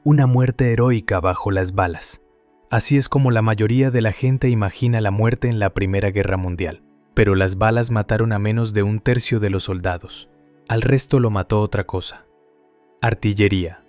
una muerte heroica bajo las balas. Así es como la mayoría de la gente imagina la muerte en la Primera Guerra Mundial. Pero las balas mataron a menos de un tercio de los soldados. Al resto lo mató otra cosa. Artillería.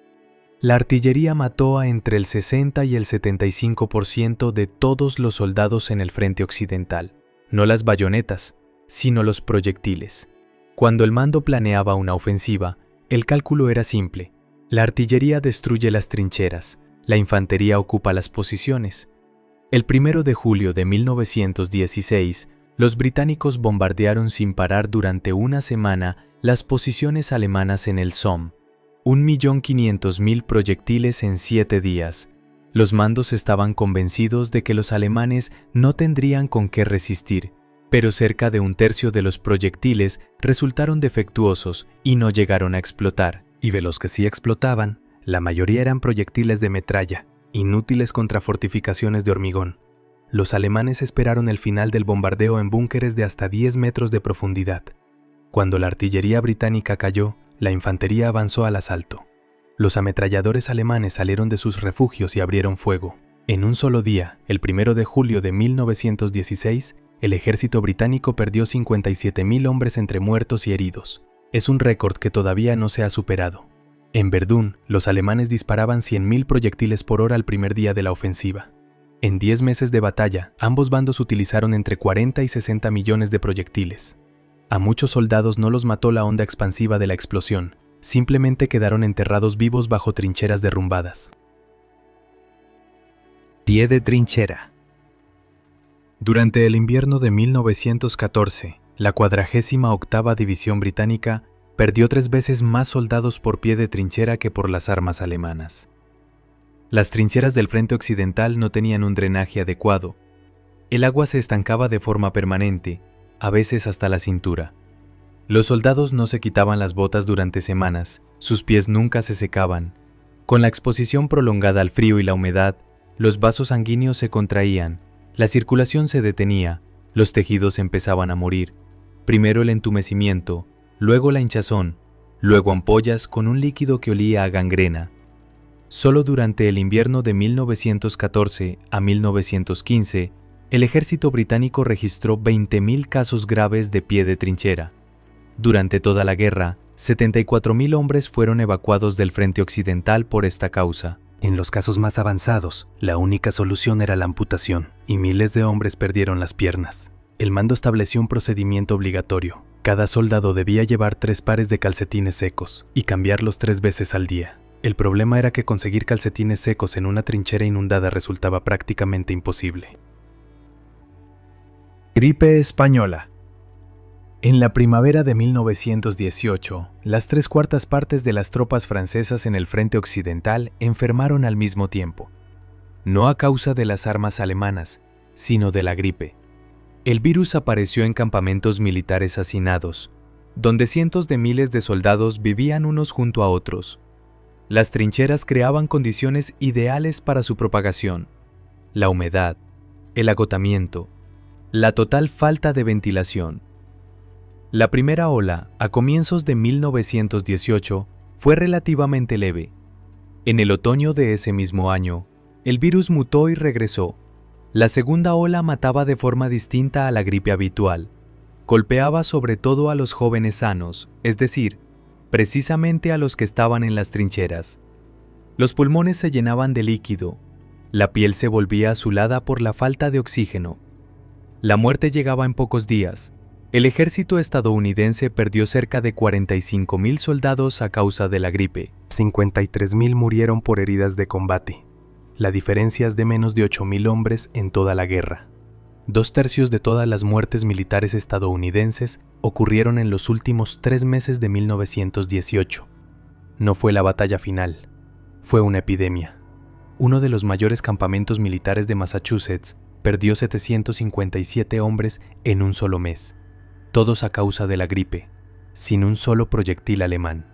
La artillería mató a entre el 60 y el 75% de todos los soldados en el frente occidental. No las bayonetas, sino los proyectiles. Cuando el mando planeaba una ofensiva, el cálculo era simple. La artillería destruye las trincheras, la infantería ocupa las posiciones. El 1 de julio de 1916, los británicos bombardearon sin parar durante una semana las posiciones alemanas en el Somme. 1.500.000 proyectiles en 7 días. Los mandos estaban convencidos de que los alemanes no tendrían con qué resistir, pero cerca de un tercio de los proyectiles resultaron defectuosos y no llegaron a explotar. Y de los que sí explotaban, la mayoría eran proyectiles de metralla, inútiles contra fortificaciones de hormigón. Los alemanes esperaron el final del bombardeo en búnkeres de hasta 10 metros de profundidad. Cuando la artillería británica cayó, la infantería avanzó al asalto. Los ametralladores alemanes salieron de sus refugios y abrieron fuego. En un solo día, el 1 de julio de 1916, el ejército británico perdió 57.000 hombres entre muertos y heridos. Es un récord que todavía no se ha superado. En Verdún, los alemanes disparaban 100.000 proyectiles por hora el primer día de la ofensiva. En 10 meses de batalla, ambos bandos utilizaron entre 40 y 60 millones de proyectiles. A muchos soldados no los mató la onda expansiva de la explosión, simplemente quedaron enterrados vivos bajo trincheras derrumbadas. Pie de trinchera. Durante el invierno de 1914, la 48ª División Británica perdió 3 veces más soldados por pie de trinchera que por las armas alemanas. Las trincheras del frente occidental no tenían un drenaje adecuado. El agua se estancaba de forma permanente, a veces hasta la cintura. Los soldados no se quitaban las botas durante semanas, sus pies nunca se secaban. Con la exposición prolongada al frío y la humedad, los vasos sanguíneos se contraían, la circulación se detenía, los tejidos empezaban a morir. Primero el entumecimiento, luego la hinchazón, luego ampollas con un líquido que olía a gangrena. Solo durante el invierno de 1914 a 1915, el ejército británico registró 20.000 casos graves de pie de trinchera. Durante toda la guerra, 74.000 hombres fueron evacuados del frente occidental por esta causa. En los casos más avanzados, la única solución era la amputación, y miles de hombres perdieron las piernas. El mando estableció un procedimiento obligatorio. Cada soldado debía llevar 3 pares de calcetines secos y cambiarlos 3 veces al día. El problema era que conseguir calcetines secos en una trinchera inundada resultaba prácticamente imposible. Gripe española. En la primavera de 1918, las 3/4 partes de las tropas francesas en el frente occidental enfermaron al mismo tiempo. No a causa de las armas alemanas, sino de la gripe. El virus apareció en campamentos militares hacinados, donde cientos de miles de soldados vivían unos junto a otros. Las trincheras creaban condiciones ideales para su propagación. La humedad, el agotamiento, la total falta de ventilación. La primera ola, a comienzos de 1918, fue relativamente leve. En el otoño de ese mismo año, el virus mutó y regresó. La segunda ola mataba de forma distinta a la gripe habitual. Golpeaba sobre todo a los jóvenes sanos, es decir, precisamente a los que estaban en las trincheras. Los pulmones se llenaban de líquido, la piel se volvía azulada por la falta de oxígeno. La muerte llegaba en pocos días. El ejército estadounidense perdió cerca de 45.000 soldados a causa de la gripe. 53.000 murieron por heridas de combate. La diferencia es de menos de 8.000 hombres en toda la guerra. 2/3 de todas las muertes militares estadounidenses ocurrieron en los últimos 3 meses de 1918. No fue la batalla final, fue una epidemia. Uno de los mayores campamentos militares de Massachusetts perdió 757 hombres en un solo mes, todos a causa de la gripe, sin un solo proyectil alemán.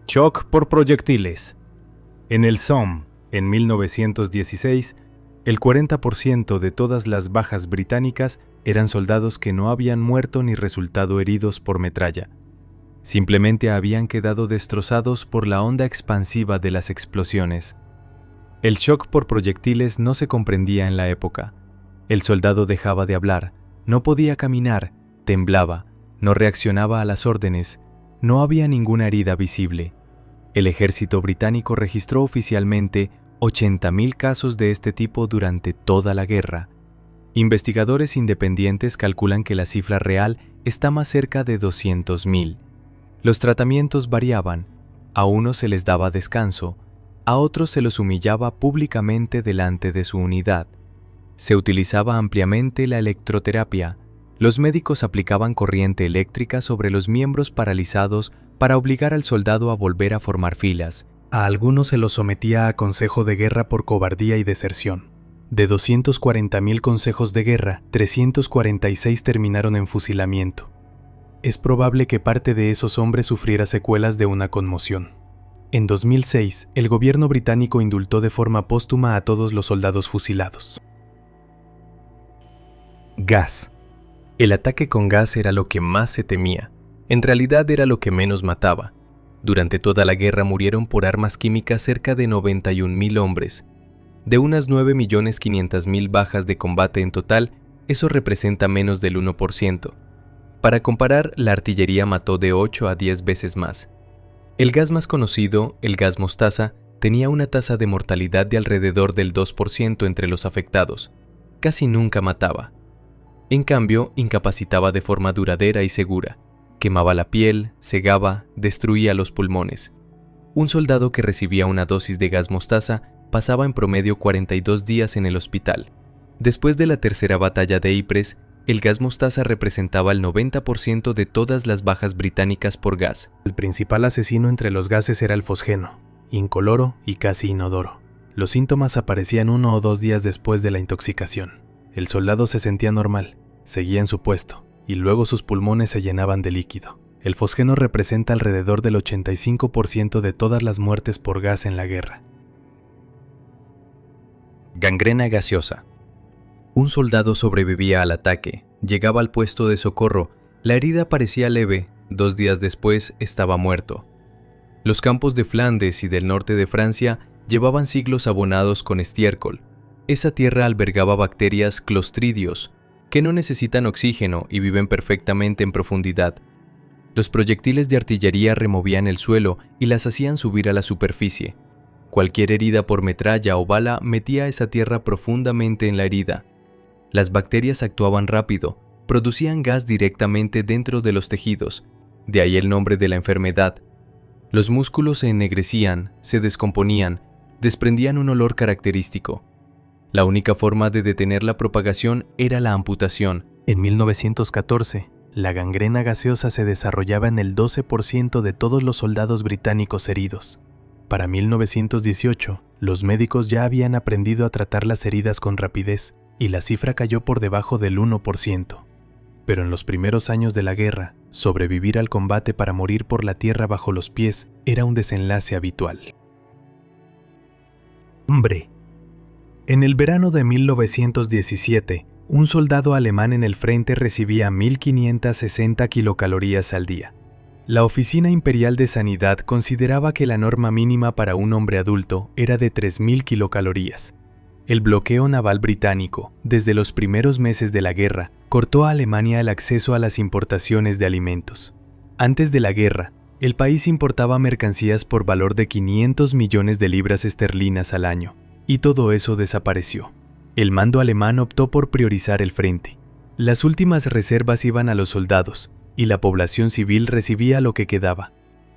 Shock por proyectiles. En el Somme, en 1916, el 40% de todas las bajas británicas eran soldados que no habían muerto ni resultado heridos por metralla. Simplemente habían quedado destrozados por la onda expansiva de las explosiones. El shock por proyectiles no se comprendía en la época. El soldado dejaba de hablar, no podía caminar, temblaba, no reaccionaba a las órdenes, no había ninguna herida visible. El ejército británico registró oficialmente 80.000 casos de este tipo durante toda la guerra. Investigadores independientes calculan que la cifra real está más cerca de 200.000. Los tratamientos variaban, a unos se les daba descanso, a otros se los humillaba públicamente delante de su unidad. Se utilizaba ampliamente la electroterapia. Los médicos aplicaban corriente eléctrica sobre los miembros paralizados para obligar al soldado a volver a formar filas. A algunos se los sometía a consejo de guerra por cobardía y deserción. De 240.000 consejos de guerra, 346 terminaron en fusilamiento. Es probable que parte de esos hombres sufriera secuelas de una conmoción. En 2006, el gobierno británico indultó de forma póstuma a todos los soldados fusilados. Gas. El ataque con gas era lo que más se temía. En realidad era lo que menos mataba. Durante toda la guerra murieron por armas químicas cerca de 91.000 hombres. De unas 9.500.000 bajas de combate en total, eso representa menos del 1%. Para comparar, la artillería mató de 8 a 10 veces más. El gas más conocido, el gas mostaza, tenía una tasa de mortalidad de alrededor del 2% entre los afectados. Casi nunca mataba. En cambio, incapacitaba de forma duradera y segura. Quemaba la piel, cegaba, destruía los pulmones. Un soldado que recibía una dosis de gas mostaza pasaba en promedio 42 días en el hospital. Después de la tercera batalla de Ypres, el gas mostaza representaba el 90% de todas las bajas británicas por gas. El principal asesino entre los gases era el fosgeno, incoloro y casi inodoro. Los síntomas aparecían 1 o 2 días después de la intoxicación. El soldado se sentía normal, seguía en su puesto, y luego sus pulmones se llenaban de líquido. El fosgeno representa alrededor del 85% de todas las muertes por gas en la guerra. Gangrena gaseosa. Un soldado sobrevivía al ataque, llegaba al puesto de socorro, la herida parecía leve, 2 días después estaba muerto. Los campos de Flandes y del norte de Francia llevaban siglos abonados con estiércol. Esa tierra albergaba bacterias clostridios, que no necesitan oxígeno y viven perfectamente en profundidad. Los proyectiles de artillería removían el suelo y las hacían subir a la superficie. Cualquier herida por metralla o bala metía esa tierra profundamente en la herida. Las bacterias actuaban rápido, producían gas directamente dentro de los tejidos, de ahí el nombre de la enfermedad. Los músculos se ennegrecían, se descomponían, desprendían un olor característico. La única forma de detener la propagación era la amputación. En 1914, la gangrena gaseosa se desarrollaba en el 12% de todos los soldados británicos heridos. Para 1918, los médicos ya habían aprendido a tratar las heridas con rapidez, y la cifra cayó por debajo del 1%. Pero en los primeros años de la guerra, sobrevivir al combate para morir por la tierra bajo los pies era un desenlace habitual. Hambre. En el verano de 1917, un soldado alemán en el frente recibía 1.560 kilocalorías al día. La Oficina Imperial de Sanidad consideraba que la norma mínima para un hombre adulto era de 3.000 kilocalorías. El bloqueo naval británico, desde los primeros meses de la guerra, cortó a Alemania el acceso a las importaciones de alimentos. Antes de la guerra, el país importaba mercancías por valor de 500 millones de libras esterlinas al año, y todo eso desapareció. El mando alemán optó por priorizar el frente. Las últimas reservas iban a los soldados, y la población civil recibía lo que quedaba.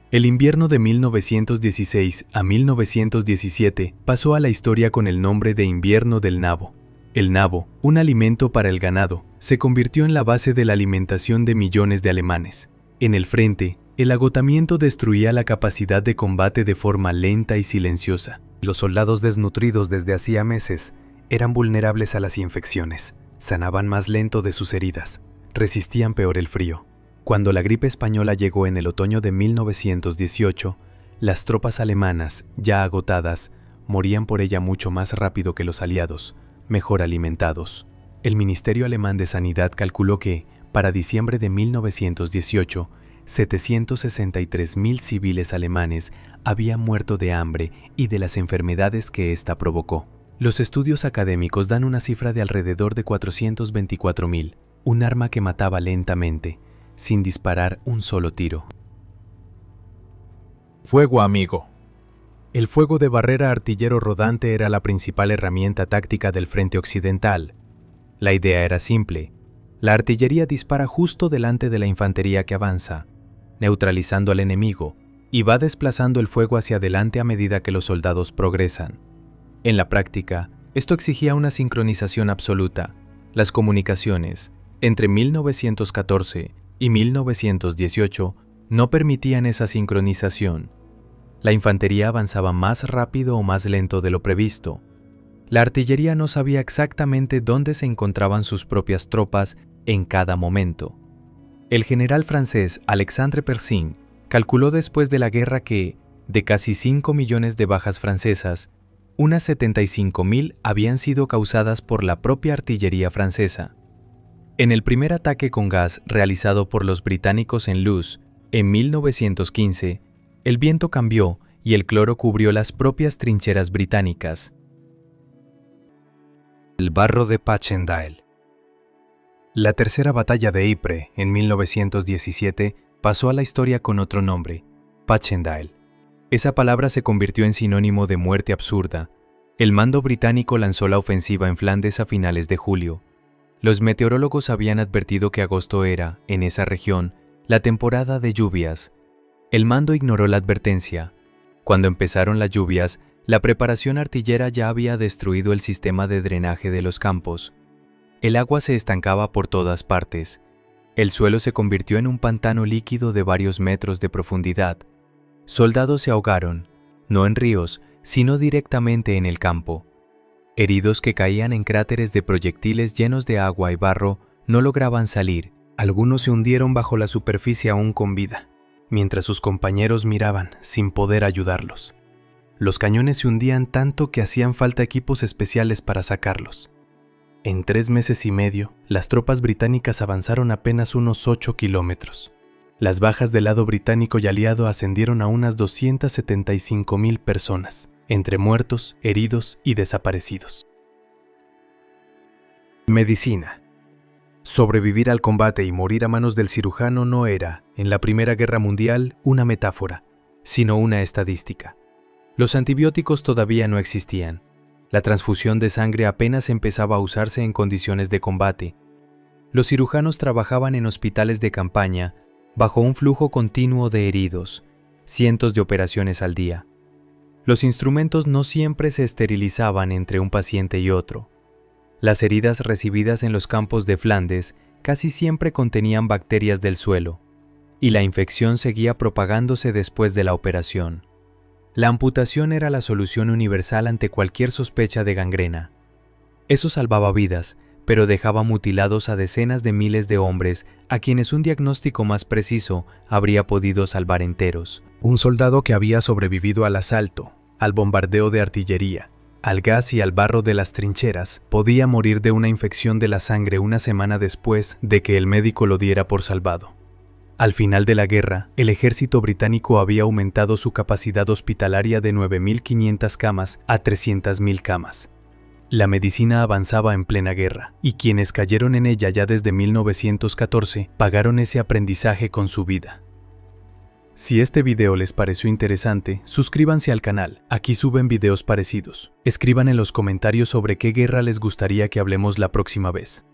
El invierno de 1916 a 1917 pasó a la historia con el nombre de Invierno del Nabo. El nabo, un alimento para el ganado, se convirtió en la base de la alimentación de millones de alemanes. En el frente, el agotamiento destruía la capacidad de combate de forma lenta y silenciosa. Los soldados desnutridos desde hacía meses eran vulnerables a las infecciones, sanaban más lento de sus heridas, resistían peor el frío. Cuando la gripe española llegó en el otoño de 1918, las tropas alemanas, ya agotadas, morían por ella mucho más rápido que los aliados, mejor alimentados. El Ministerio Alemán de Sanidad calculó que, para diciembre de 1918, 763.000 civiles alemanes habían muerto de hambre y de las enfermedades que ésta provocó. Los estudios académicos dan una cifra de alrededor de 424.000, un arma que mataba lentamente, sin disparar un solo tiro. Fuego amigo. El fuego de barrera artillero rodante era la principal herramienta táctica del frente occidental. La idea era simple. La artillería dispara justo delante de la infantería que avanza, neutralizando al enemigo, y va desplazando el fuego hacia adelante a medida que los soldados progresan. En la práctica, esto exigía una sincronización absoluta. Las comunicaciones entre 1914 y 1918 no permitían esa sincronización. La infantería avanzaba más rápido o más lento de lo previsto. La artillería no sabía exactamente dónde se encontraban sus propias tropas en cada momento. El general francés Alexandre Pershing calculó después de la guerra que, de casi 5 millones de bajas francesas, unas 75.000 habían sido causadas por la propia artillería francesa. En el primer ataque con gas realizado por los británicos en Loos en 1915, el viento cambió y el cloro cubrió las propias trincheras británicas. El barro de Passchendaele. La tercera batalla de Ypres, en 1917, pasó a la historia con otro nombre, Passchendaele. Esa palabra se convirtió en sinónimo de muerte absurda. El mando británico lanzó la ofensiva en Flandes a finales de julio. Los meteorólogos habían advertido que agosto era, en esa región, la temporada de lluvias. El mando ignoró la advertencia. Cuando empezaron las lluvias, la preparación artillera ya había destruido el sistema de drenaje de los campos. El agua se estancaba por todas partes. El suelo se convirtió en un pantano líquido de varios metros de profundidad. Soldados se ahogaron, no en ríos, sino directamente en el campo. Heridos que caían en cráteres de proyectiles llenos de agua y barro no lograban salir. Algunos se hundieron bajo la superficie aún con vida, mientras sus compañeros miraban sin poder ayudarlos. Los cañones se hundían tanto que hacían falta equipos especiales para sacarlos. En 3 meses y medio, las tropas británicas avanzaron apenas unos 8 kilómetros. Las bajas del lado británico y aliado ascendieron a unas 275.000 personas, entre muertos, heridos y desaparecidos. Medicina. Sobrevivir al combate y morir a manos del cirujano no era, en la Primera Guerra Mundial, una metáfora, sino una estadística. Los antibióticos todavía no existían. La transfusión de sangre apenas empezaba a usarse en condiciones de combate. Los cirujanos trabajaban en hospitales de campaña, bajo un flujo continuo de heridos, cientos de operaciones al día. Los instrumentos no siempre se esterilizaban entre un paciente y otro. Las heridas recibidas en los campos de Flandes casi siempre contenían bacterias del suelo, y la infección seguía propagándose después de la operación. La amputación era la solución universal ante cualquier sospecha de gangrena. Eso salvaba vidas, pero dejaba mutilados a decenas de miles de hombres a quienes un diagnóstico más preciso habría podido salvar enteros. Un soldado que había sobrevivido al asalto, al bombardeo de artillería, al gas y al barro de las trincheras, podía morir de una infección de la sangre una semana después de que el médico lo diera por salvado. Al final de la guerra, el ejército británico había aumentado su capacidad hospitalaria de 9.500 camas a 300.000 camas. La medicina avanzaba en plena guerra, y quienes cayeron en ella ya desde 1914 pagaron ese aprendizaje con su vida. Si este video les pareció interesante, suscríbanse al canal, aquí suben videos parecidos. Escriban en los comentarios sobre qué guerra les gustaría que hablemos la próxima vez.